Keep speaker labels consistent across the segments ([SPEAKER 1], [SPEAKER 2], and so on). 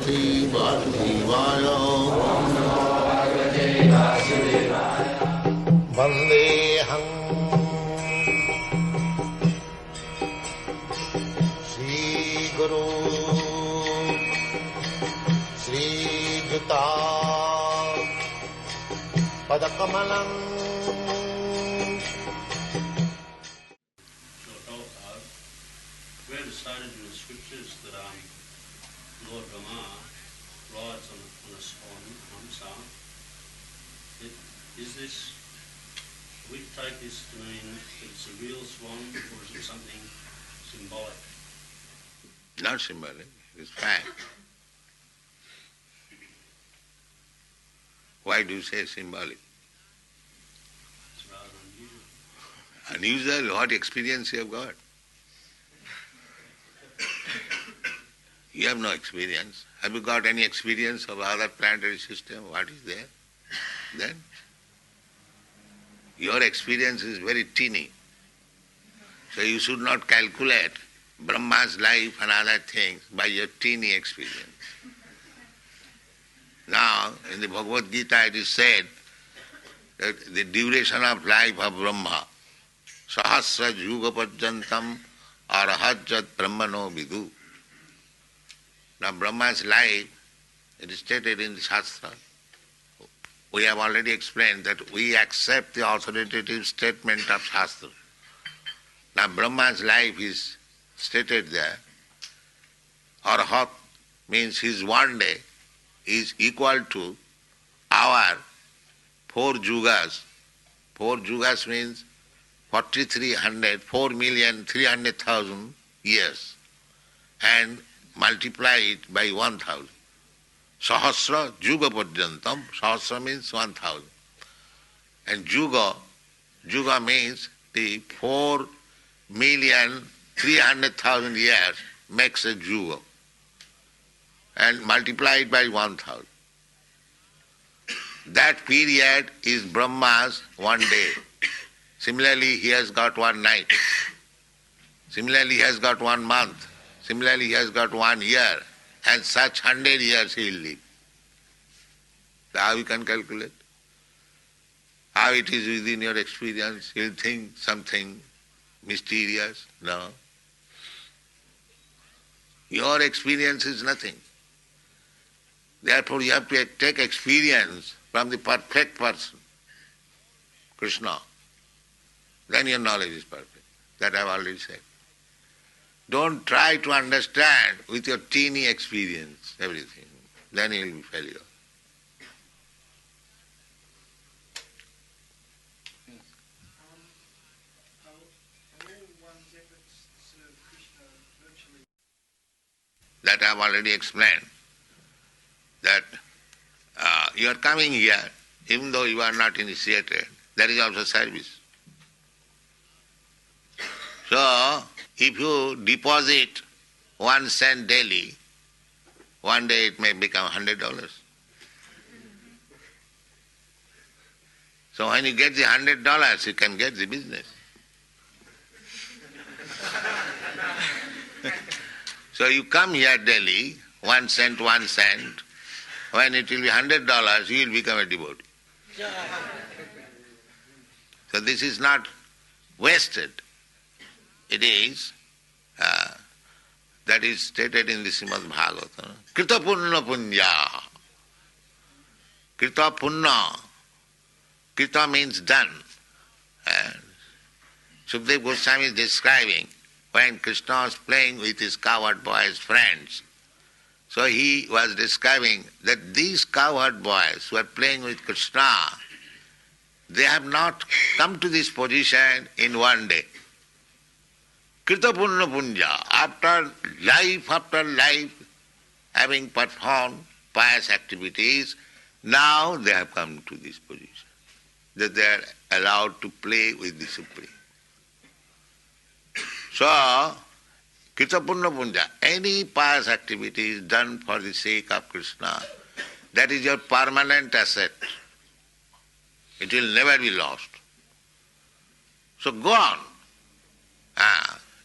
[SPEAKER 1] Bhagavate Vasudevaya. Vandeham Shri Guru Shri Juta Padakamalam.
[SPEAKER 2] We understand in the scriptures that Lord Rama rides on Hamsa. Is this, we take this to mean that it's a real swan, or is it something symbolic?
[SPEAKER 1] Not symbolic, it's fact. Why do you say symbolic?
[SPEAKER 2] It's rather unusual.
[SPEAKER 1] Unusual, what experience you have got? You have no experience. Have you got any experience of other planetary system? What is there? Then? Your experience is very teeny. So you should not calculate Brahma's life and other things by your teeny experience. Now, in the Bhagavad-gita it is said that the duration of life of Brahma, sahasra yuga parjantam arahajat brahmano vidu. Now Brahma's life, it is stated in the Shastra. We have already explained that we accept the authoritative statement of Shastra. Now Brahma's life is stated there. Arahat means his one day is equal to our 4 yugas. 4 yugas means 4,300,000 years. And multiply it by 1,000. Sahasra yuga parjantam. Sahasra means 1,000. And yuga means the 4,300,000 years makes a yuga. And multiply it by 1,000. That period is Brahma's one day. Similarly, he has got one night. Similarly, he has got 1 month. Similarly, he has got 1 year, and such 100 years he will live. How you can calculate? How it is within your experience? You will think something mysterious? No. Your experience is nothing. Therefore, you have to take experience from the perfect person, Krishna. Then your knowledge is perfect. That I have already said. Don't try to understand with your teeny experience everything. Then you will be failure. That I have already explained. That you are coming here, even though you are not initiated, that is also service. So, if you deposit 1 cent daily, one day it may become $100. So when you get the $100, you can get the business. So you come here daily, 1 cent, 1 cent. When it will be $100, you will become a devotee. So this is not wasted. It is, that is stated in the Srimad Bhagavatam. Krita punna punya. Krita punna. Krita means done. And Sukadeva Goswami is describing when Krishna was playing with his cowherd boys' friends. So he was describing that these cowherd boys who are playing with Krishna, they have not come to this position in one day. Krita punna punya, after life, having performed pious activities, now they have come to this position, that they are allowed to play with the Supreme. So, Krita punna punya, any pious activity is done for the sake of Krishna, that is your permanent asset. It will never be lost. So go on.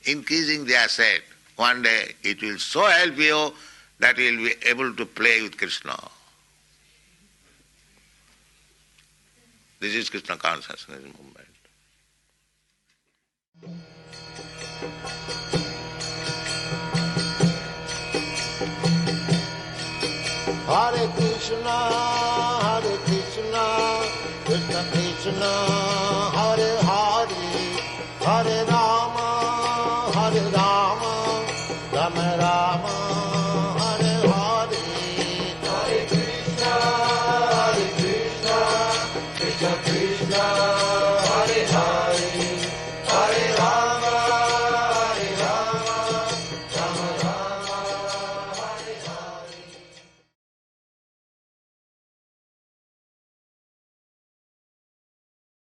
[SPEAKER 1] Increasing the asset, one day it will so help you that he will be able to play with Krishna. This is Krishna consciousness movement.
[SPEAKER 3] Hare Krishna, Krishna Krishna, Hare Hare, Hare Rama, Rama Rama.